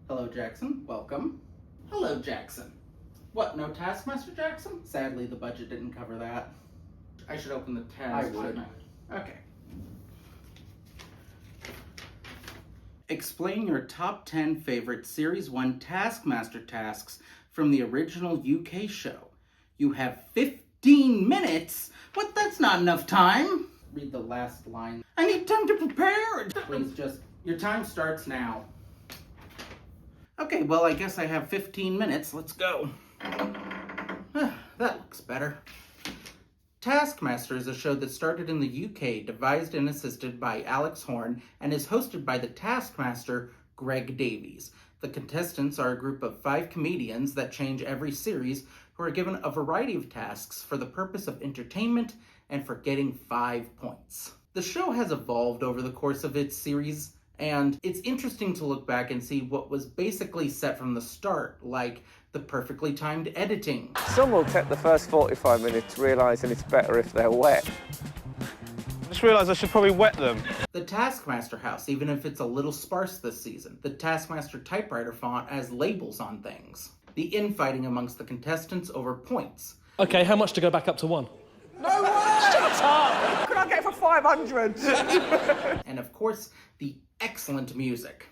Hello, Jackson. Welcome. Hello, Jackson. What, no Taskmaster Jackson? Sadly, the budget didn't cover that. I should open the task, shouldn't I? Okay. Explain your top 10 favorite Series 1 Taskmaster tasks from the original UK show. You have 15 minutes? What, that's not enough time. Read the last line. I need time to prepare. Please your time starts now. Okay, well, I guess I have 15 minutes. Let's go. That looks better. Taskmaster is a show that started in the UK, devised and assisted by Alex Horne, and is hosted by the Taskmaster, Greg Davies. The contestants are a group of 5 comedians that change every series, who are given a variety of tasks for the purpose of entertainment and for getting 5 points. The show has evolved over the course of its series, and it's interesting to look back and see what was basically set from the start, like the perfectly timed editing. Some will take the first 45 minutes realising it's better if they're wet. I just realised I should probably wet them. The Taskmaster house, even if it's a little sparse this season. The Taskmaster typewriter font as labels on things. The infighting amongst the contestants over points. Okay, how much to go back up to 1? No way! Shut up! Could I get it for 500? And of course, the excellent music.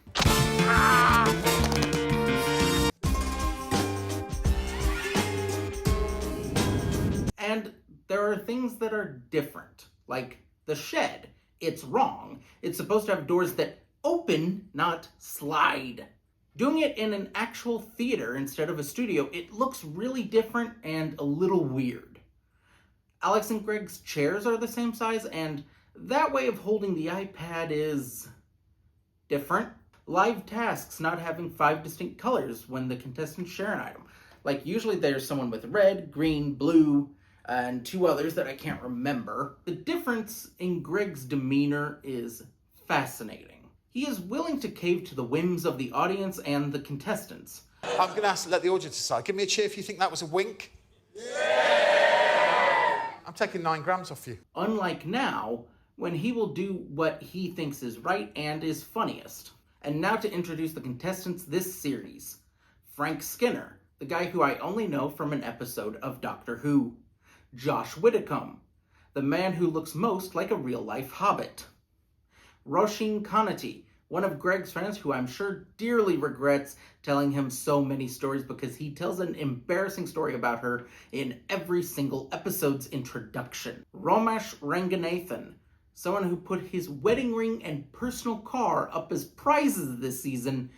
And there are things that are different, like the shed. It's wrong. It's supposed to have doors that open, not slide. Doing it in an actual theater instead of a studio, it looks really different and a little weird. Alex and Greg's chairs are the same size, and that way of holding the iPad is different. Live tasks not having 5 distinct colors when the contestants share an item. Like, usually there's someone with red, green, blue, and 2 others that I can't remember. The difference in Greg's demeanor is fascinating. He is willing to cave to the whims of the audience and the contestants. I'm going to let the audience decide. Give me a cheer if you think that was a wink. Yeah! I'm taking 9 grams off you. Unlike now, when he will do what he thinks is right and is funniest. And now to introduce the contestants this series. Frank Skinner, the guy who I only know from an episode of Doctor Who. Josh Widdicombe, the man who looks most like a real-life hobbit. Roisin Conati, one of Greg's friends who I'm sure dearly regrets telling him so many stories because he tells an embarrassing story about her in every single episode's introduction. Romesh Ranganathan, someone who put his wedding ring and personal car up as prizes this season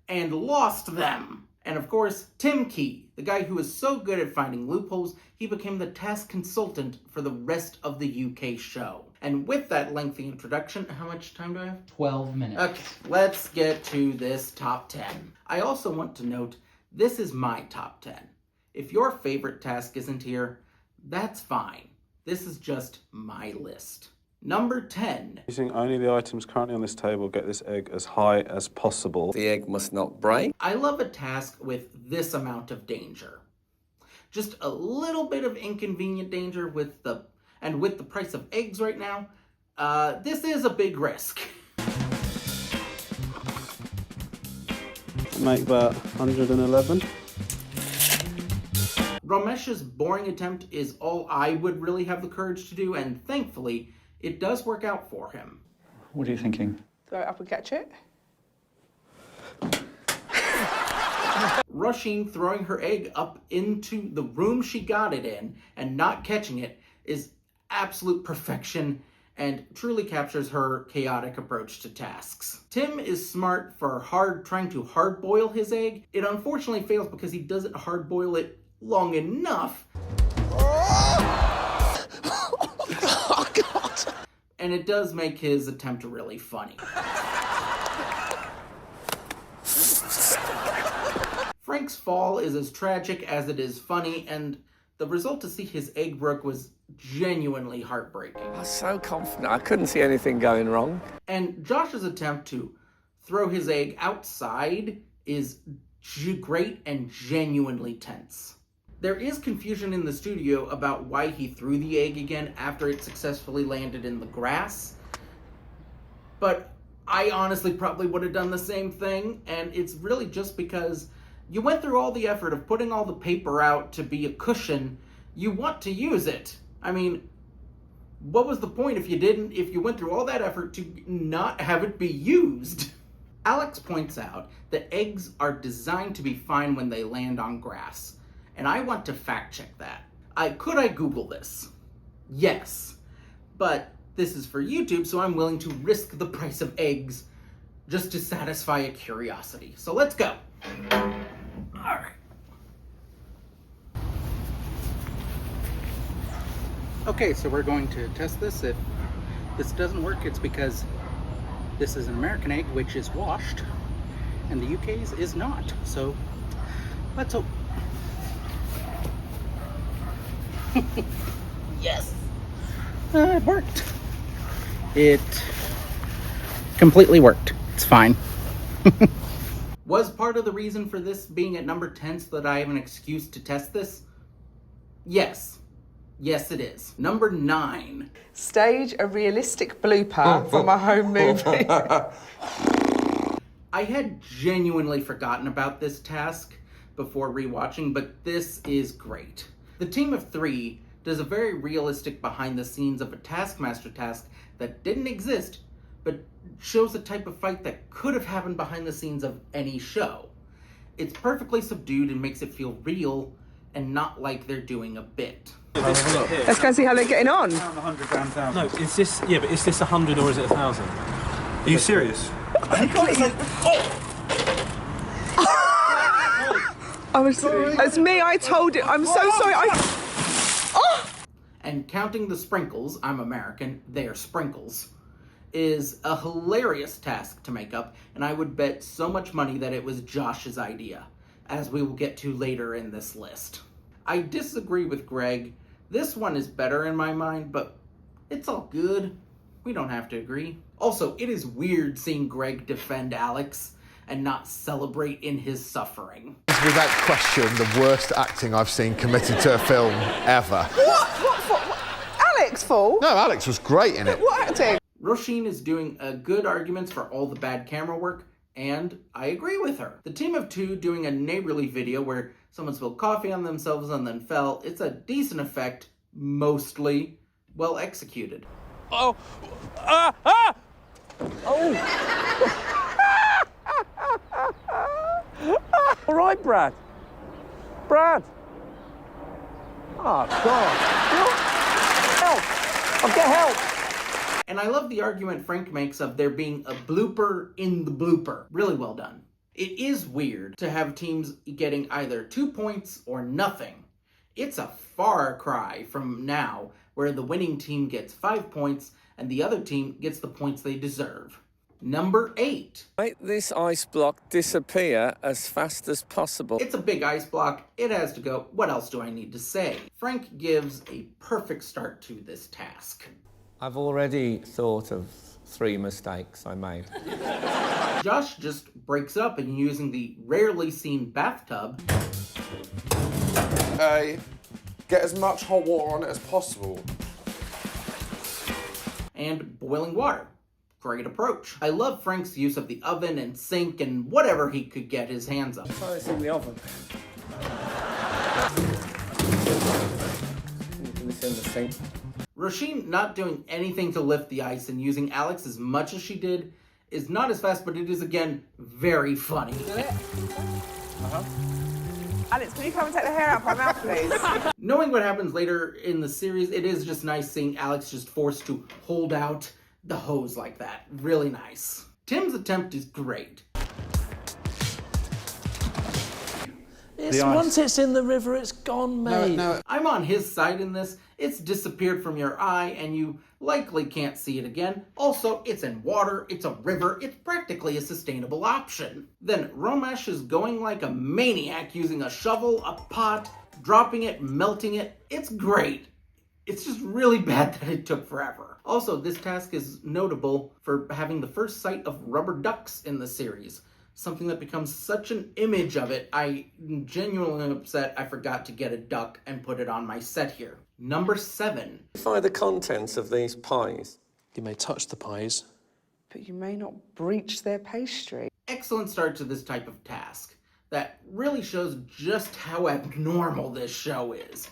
and lost them. And of course, Tim Key, the guy who is so good at finding loopholes, he became the task consultant for the rest of the UK show. And with that lengthy introduction, how much time do I have? 12 minutes. Okay, let's get to this top 10. I also want to note, this is my top 10. If your favorite task isn't here, that's fine. This is just my list. Number 10. Using only the items currently on this table, get this egg as high as possible. The egg must not break. I love a task with this amount of danger. Just a little bit of inconvenient danger with the price of eggs right now. This is a big risk. Make that 111. Romesh's boring attempt is all I would really have the courage to do, and thankfully, it does work out for him. What are you thinking? Throw it up and catch it. Roisin throwing her egg up into the room she got it in and not catching it is absolute perfection and truly captures her chaotic approach to tasks. Tim is smart for trying to hard-boil his egg. It unfortunately fails because he doesn't hard-boil it long enough. Oh, God! And it does make his attempt really funny. Frank's fall is as tragic as it is funny, and the result to see his egg broke was genuinely heartbreaking. I was so confident. I couldn't see anything going wrong. And Josh's attempt to throw his egg outside is great and genuinely tense. There is confusion in the studio about why he threw the egg again after it successfully landed in the grass. But I honestly probably would have done the same thing, and it's really just because you went through all the effort of putting all the paper out to be a cushion. You want to use it. I mean, what was the point if you went through all that effort to not have it be used? Alex points out that eggs are designed to be fine when they land on grass, and I want to fact check that. Could I Google this? Yes, but this is for YouTube, so I'm willing to risk the price of eggs just to satisfy a curiosity. So let's go. All right. Okay, so we're going to test this. If this doesn't work, it's because this is an American egg, which is washed, and the UK's is not. So let's hope. Yes, it worked. It completely worked. It's fine. Was part of the reason for this being at number 10 so that I have an excuse to test this? Yes. Yes, it is. Number 9. Stage a realistic blooper from a home movie. I had genuinely forgotten about this task before rewatching, but this is great. The team of 3 does a very realistic behind the scenes of a Taskmaster task that didn't exist, but shows a type of fight that could have happened behind the scenes of any show. It's perfectly subdued and makes it feel real and not like they're doing a bit. Let's go see how they're getting on. No, is this 100 or is it 1,000? Are you serious? It's me, I told it. I'm so sorry. And counting the sprinkles, I'm American, they're sprinkles, is a hilarious task to make up, and I would bet so much money that it was Josh's idea, as we will get to later in this list. I disagree with Greg. This one is better in my mind, but it's all good. We don't have to agree. Also, it is weird seeing Greg defend Alex and not celebrate in his suffering. It's without question the worst acting I've seen committed to a film ever. What? Alex full? No, Alex was great in it. What acting? Roisin is doing good arguments for all the bad camera work, and I agree with her. The team of 2 doing a neighborly video where someone spilled coffee on themselves and then fell. It's a decent effect, mostly well executed. Oh! All right, Brad. Brad. Oh, God. Help! I'll get help. And I love the argument Frank makes of there being a blooper in the blooper. Really well done. It is weird to have teams getting either 2 points or nothing. It's a far cry from now, where the winning team gets 5 points and the other team gets the points they deserve. Number 8. Make this ice block disappear as fast as possible. It's a big ice block. It has to go. What else do I need to say? Frank gives a perfect start to this task. I've already thought of 3 mistakes I made. Josh just breaks up and using the rarely seen bathtub. Get as much hot water on it as possible. And boiling water. Great approach. I love Frank's use of the oven and sink and whatever he could get his hands on. Try this in the oven. This in the sink. Roisin not doing anything to lift the ice and using Alex as much as she did is not as fast, but it is again very funny. Alex, can you come and take the hair out of my mouth, please? Knowing what happens later in the series, it is just nice seeing Alex just forced to hold out the hose like that. Really nice. Tim's attempt is great. Once it's in the river, it's gone, mate. No. I'm on his side in this. It's disappeared from your eye and you likely can't see it again. Also, it's in water, it's a river, it's practically a sustainable option. Then Romesh is going like a maniac using a shovel, a pot, dropping it, melting it. It's great. It's just really bad that it took forever. Also, this task is notable for having the first sight of rubber ducks in the series. Something that becomes such an image of it, I'm genuinely upset I forgot to get a duck and put it on my set here. Number 7. Identify the contents of these pies. You may touch the pies. But you may not breach their pastry. Excellent start to this type of task that really shows just how abnormal this show is.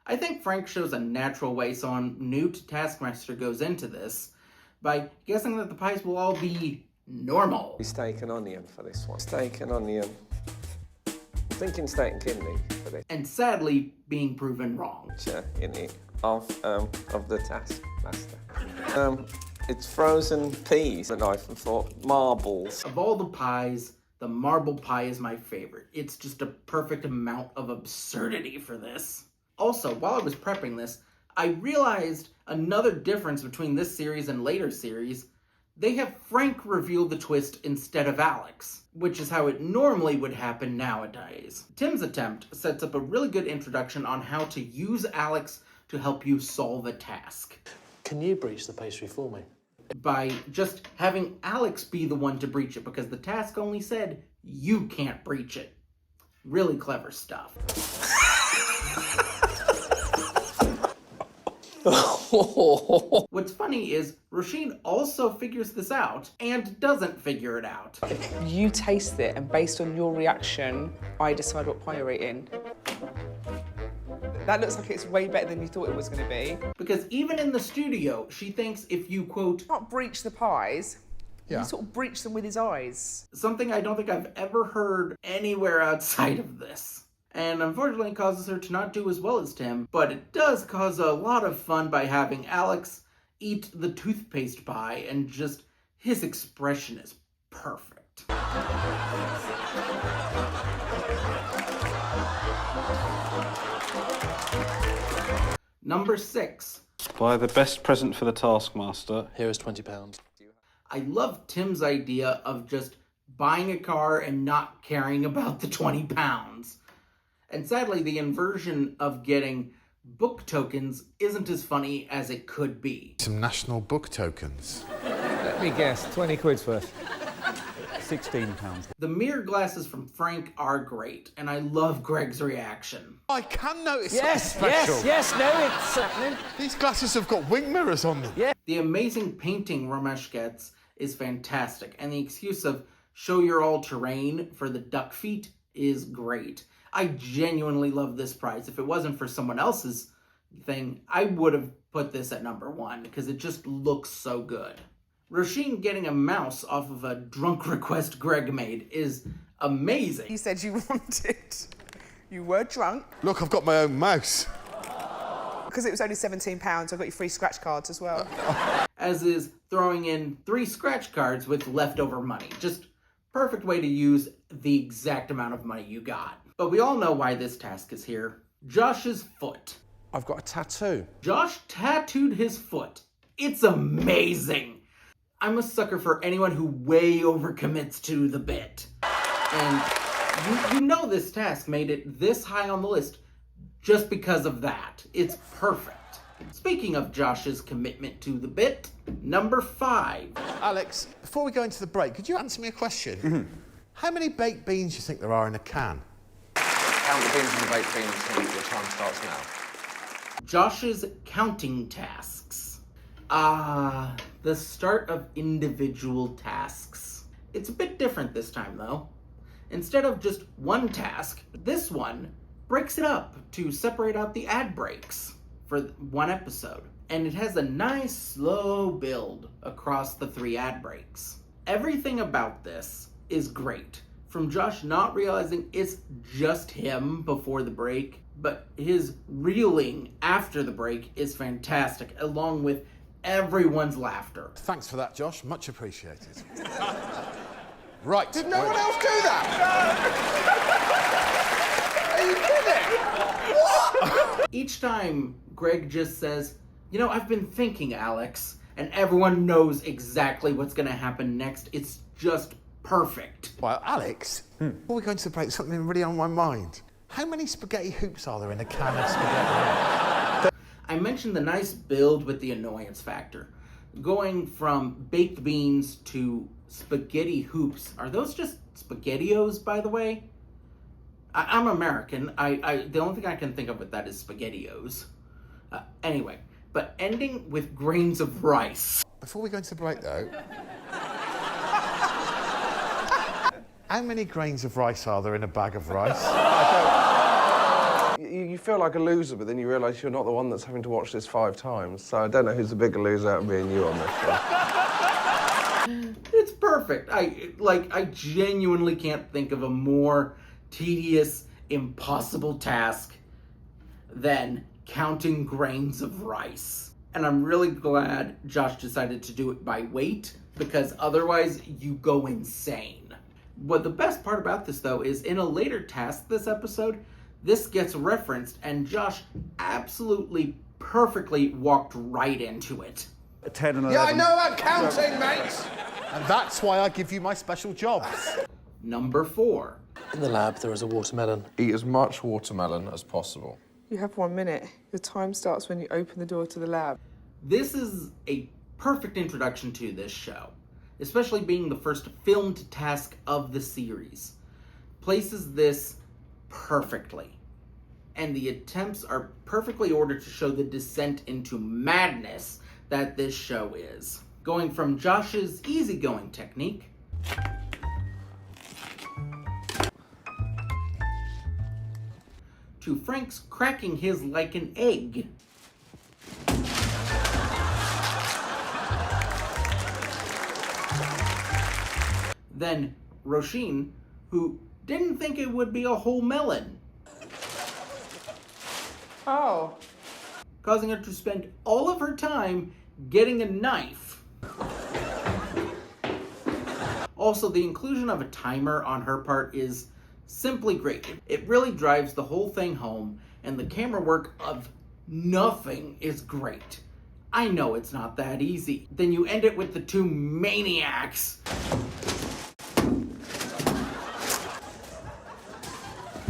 I think Frank shows a natural way someone new to Taskmaster goes into this by guessing that the pies will all be normal. Steak and onion for this one. Steak and onion. I'm thinking steak and kidney for this. And sadly, being proven wrong. In it of the Taskmaster. It's frozen peas, a knife and fork, marbles. Of all the pies, the marble pie is my favorite. It's just a perfect amount of absurdity for this. Also, while I was prepping this, I realized another difference between this series and later series. They have Frank reveal the twist instead of Alex, which is how it normally would happen nowadays. Tim's attempt sets up a really good introduction on how to use Alex to help you solve a task. Can you breach the pastry for me? By just having Alex be the one to breach it, because the task only said you can't breach it. Really clever stuff. What's funny is Roisin also figures this out and doesn't figure it out. You taste it, and based on your reaction, I decide what pie you're eating. That looks like it's way better than you thought it was going to be. Because even in the studio, she thinks if you, quote, You can't breach the pies. Yeah. You sort of breach them with his eyes. something I don't think I've ever heard anywhere outside of this. And unfortunately causes her to not do as well as Tim, but it does cause a lot of fun by having Alex eat the toothpaste pie, and just his expression is perfect. Number 6. Buy the best present for the Taskmaster. Here is £20. I love Tim's idea of just buying a car and not caring about the 20 pounds. And sadly, the inversion of getting book tokens isn't as funny as it could be. Some national book tokens. Let me guess, 20 quid's worth. £16. The mirror glasses from Frank are great, and I love Greg's reaction. I can notice Yes, something special. yes, no, it's happening. These glasses have got wing mirrors on them. Yeah. The amazing painting Ramesh gets is fantastic, and the excuse of show your all-terrain for the duck feet is great. I genuinely love this prize. If it wasn't for someone else's thing, I would have put this at number 1, because it just looks so good. Roisin getting a mouse off of a drunk request Greg made is amazing. You said you wanted. You were drunk. Look, I've got my own mouse. Because it was only £17, I got you free scratch cards as well. As is throwing in 3 scratch cards with leftover money. Just perfect way to use the exact amount of money you got. But we all know why this task is here. Josh's foot. I've got a tattoo. Josh tattooed his foot. It's amazing. I'm a sucker for anyone who way overcommits to the bit. And you know this task made it this high on the list just because of that. It's perfect. Speaking of Josh's commitment to the bit, number 5. Alex, before we go into the break, could you answer me a question? Mm-hmm. How many baked beans do you think there are in a can? Count the beans and the baked beans, and your time starts now. Josh's counting tasks. The start of individual tasks. It's a bit different this time, though. Instead of just one task, this one breaks it up to separate out the ad breaks for one episode. And it has a nice, slow build across the 3 ad breaks. Everything about this is great. From Josh not realizing it's just him before the break, but his reeling after the break is fantastic, along with everyone's laughter. Thanks for that, Josh. Much appreciated. Right. Did no one else do that? No! Are you kidding? Each time Greg just says, you know, I've been thinking, Alex, and everyone knows exactly what's going to happen next. It's just perfect. Well, Alex, before we go into the break, something really on my mind. How many spaghetti hoops are there in a can of spaghetti? I mentioned the nice build with the annoyance factor. Going from baked beans to spaghetti hoops. Are those just SpaghettiOs, by the way? I'm American. The only thing I can think of with that is SpaghettiOs. Anyway, but ending with grains of rice. Before we go into the break, though, How many grains of rice are there in a bag of rice? You feel like a loser, but then you realise you're not the one that's having to watch this 5 times. So I don't know who's the bigger loser out of me and you on this one. It's perfect. I genuinely can't think of a more tedious, impossible task than counting grains of rice. And I'm really glad Josh decided to do it by weight, because otherwise you go insane. What the best part about this, though, is in a later task this episode, this gets referenced, and Josh absolutely perfectly walked right into it. 10 and 11. Yeah, I know that counting, mate! And that's why I give you my special jobs. Number 4. In the lab, there is a watermelon. Eat as much watermelon as possible. You have 1 minute. Your time starts when you open the door to the lab. This is a perfect introduction to this show, especially being the first filmed task of the series. Places this perfectly. And the attempts are perfectly ordered to show the descent into madness that this show is. Going from Josh's easygoing technique to Frank's cracking his like an egg. Then Roisin, who didn't think it would be a whole melon, Oh. causing her to spend all of her time getting a knife. Also, the inclusion of a timer on her part is simply great. It really drives the whole thing home, and the camera work of nothing is great. I know it's not that easy. Then you end it with the 2 maniacs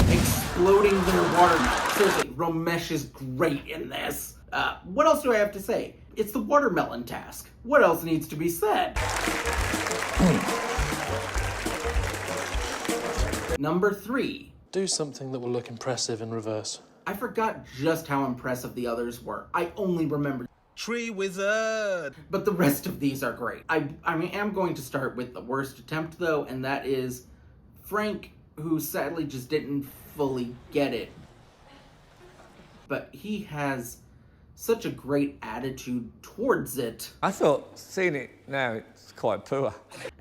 exploding their water. Seriously, Romesh is great in this. What else do I have to say? It's the watermelon task. What else needs to be said? Number 3. Do something that will look impressive in reverse. I forgot just how impressive the others were. I only remembered Tree wizard. but the rest of these are great. I am going to start with the worst attempt, though, and that is Frank, who sadly just didn't fully get it. But he has such a great attitude towards it, I thought, seeing it now, it's quite poor.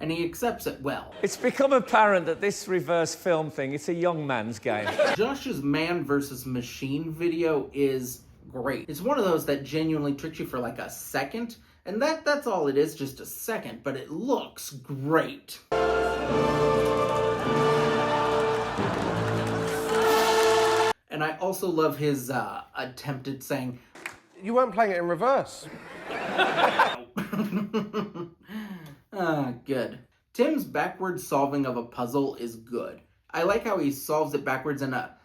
and he accepts it well. It's become apparent that this reverse film thing, it's a young man's game. Josh's man versus machine video is great. It's one of those that genuinely tricks you for like a second, and that's all it is, just a second, but it looks great. And I also love his attempt at saying, You weren't playing it in reverse. good. Tim's backwards solving of a puzzle is good. I like how he solves it backwards in a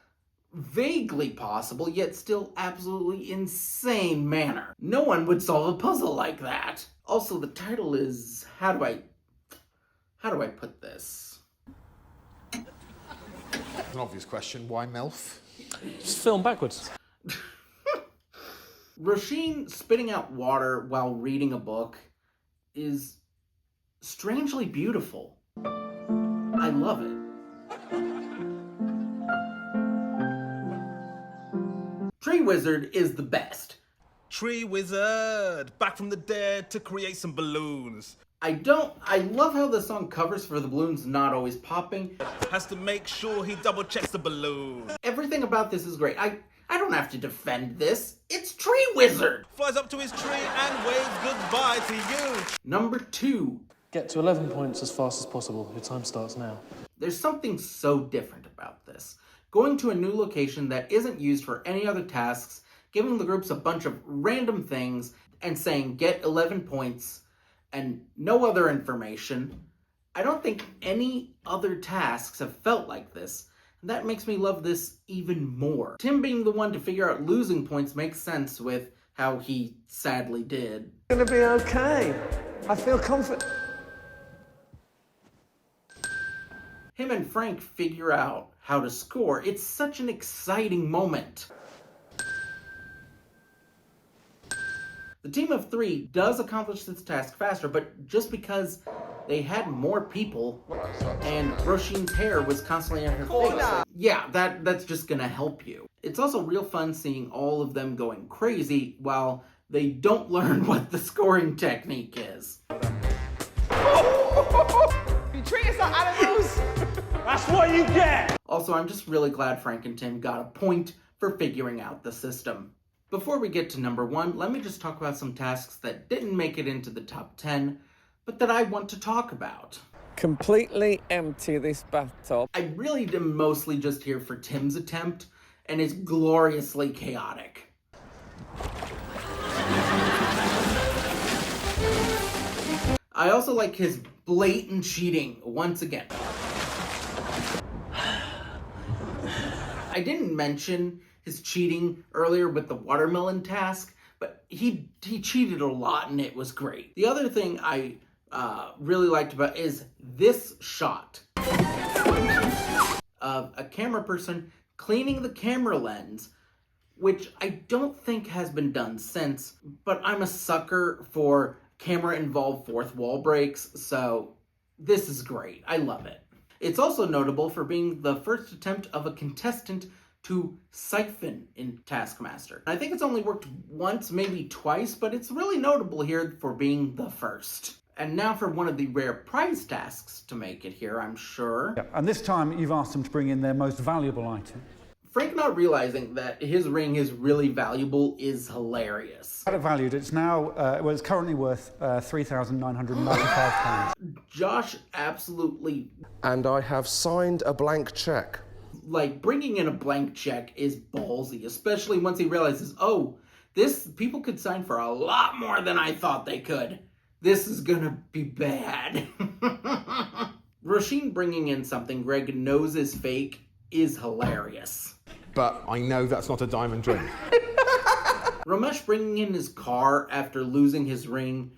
vaguely possible, yet still absolutely insane manner. No one would solve a puzzle like that. Also, the title is, how do I put this? An obvious question, why MILF? Just film backwards. Roisin spitting out water while reading a book is strangely beautiful. I love it. Tree Wizard is the best. Tree wizard. Back from the dead to create some balloons. I love how the song covers for the balloons not always popping. Has to make sure he double checks the balloon. Everything about this is great. I don't have to defend this. It's Tree Wizard. Flies up to his tree and waves goodbye to you. Number 2. Get to 11 points as fast as possible. Your time starts now. There's something so different about this. Going to a new location that isn't used for any other tasks, giving the groups a bunch of random things, and saying get 11 points and no other information. I don't think any other tasks have felt like this. And that makes me love this even more. Tim being the one to figure out losing points makes sense with how he sadly did. It's gonna be okay. I feel confident. Him and Frank figure out how to score. It's such an exciting moment. The team of 3 does accomplish this task faster, but just because they had more people, and Roisin's hair was constantly on her face. Yeah, that's just gonna help you. It's also real fun seeing all of them going crazy while they don't learn what the scoring technique is. You treat us like animals. That's what you get! Also, I'm just really glad Frank and Tim got a point for figuring out the system. Before we get to number 1, let me just talk about some tasks that didn't make it into the top 10, but that I want to talk about. Completely empty this bathtub. I really am mostly just here for Tim's attempt, and it's gloriously chaotic. I also like his blatant cheating once again. I didn't mention his cheating earlier with the watermelon task, but he cheated a lot and it was great. The other thing I really liked about is this shot of a camera person cleaning the camera lens, which I don't think has been done since, but I'm a sucker for camera-involved fourth wall breaks, so this is great. I love it. It's also notable for being the first attempt of a contestant to siphon in Taskmaster. I think it's only worked once, maybe twice, but it's really notable here for being the first. And now for one of the rare prize tasks to make it here, I'm sure. Yeah, and this time you've asked them to bring in their most valuable item. Frank not realizing that his ring is really valuable is hilarious. At it valued, it's now, it's currently worth £3,995. Josh absolutely... And I have signed a blank check. Like, bringing in a blank check is ballsy, especially once he realizes, oh, people could sign for a lot more than I thought they could. This is gonna be bad. Roisin bringing in something Greg knows is fake is hilarious. But I know that's not a diamond ring. Romesh bringing in his car after losing his ring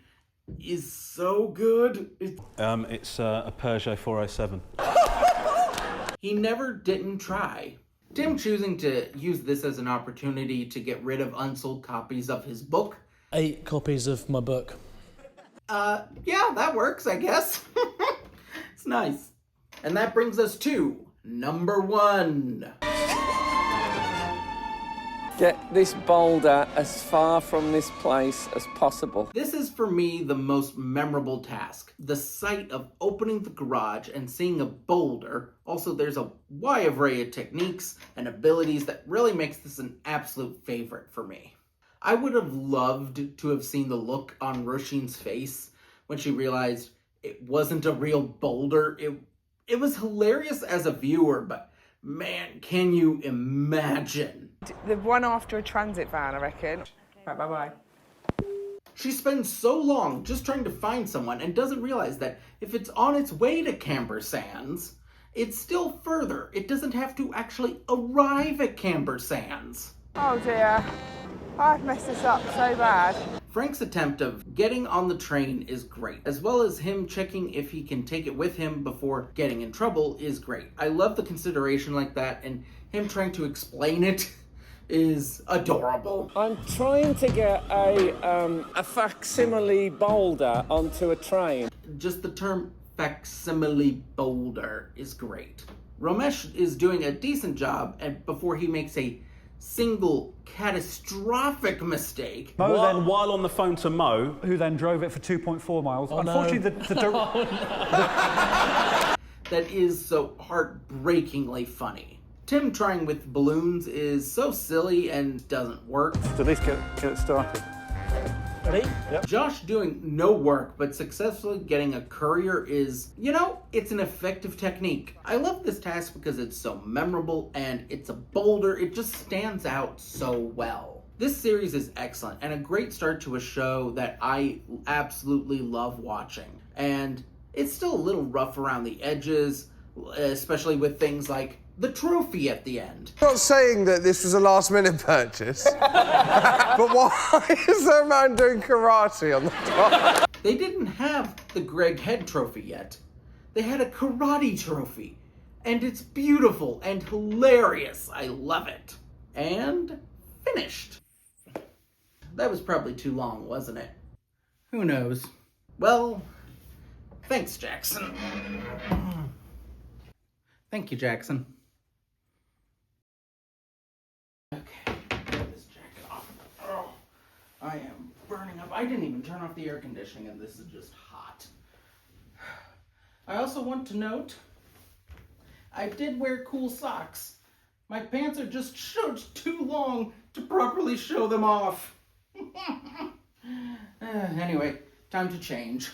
is so good. It's a Peugeot 407. He never didn't try. Tim choosing to use this as an opportunity to get rid of unsold copies of his book. 8 copies of my book. Yeah, that works, I guess. It's nice. And that brings us to number 1. Get this boulder as far from this place as possible. This is, for me, the most memorable task. The sight of opening the garage and seeing a boulder. Also, there's a wide array of techniques and abilities that really makes this an absolute favorite for me. I would have loved to have seen the look on Roisin's face when she realized it wasn't a real boulder. It was hilarious as a viewer, but man, can you imagine? The one after a transit van, I reckon. Right, bye-bye. She spends so long just trying to find someone and doesn't realize that if it's on its way to Camber Sands, it's still further. It doesn't have to actually arrive at Camber Sands. Oh dear. I've messed this up so bad. Frank's attempt of getting on the train is great, as well as him checking if he can take it with him before getting in trouble is great. I love the consideration like that, and him trying to explain it is adorable. I'm trying to get a facsimile boulder onto a train. Just the term facsimile boulder is great. Romesh is doing a decent job before he makes a single catastrophic mistake. While on the phone to Mo, Who then drove it for 2.4 miles. Unfortunately, That is so heartbreakingly funny. Tim trying with balloons is so silly and doesn't work. to at least get it started. Ready? Yep. Josh doing no work but successfully getting a courier is, it's an effective technique. I love this task because it's so memorable and it's a boulder. It just stands out so well. This series is excellent and a great start to a show that I absolutely love watching. And it's still a little rough around the edges, especially with things like the trophy at the end. I'm not saying that this was a last-minute purchase, but why is there a man doing karate on the top? They didn't have the Greg Head trophy yet. They had a karate trophy. And it's beautiful and hilarious. I love it. And finished. That was probably too long, wasn't it? Who knows? Well, Thanks, Jackson. Thank you, Jackson. Okay, get this jacket off. Oh, I am burning up. I didn't even turn off the air conditioning, and this is just hot. I also want to note, I did wear cool socks. My pants are just too long to properly show them off. Anyway, time to change.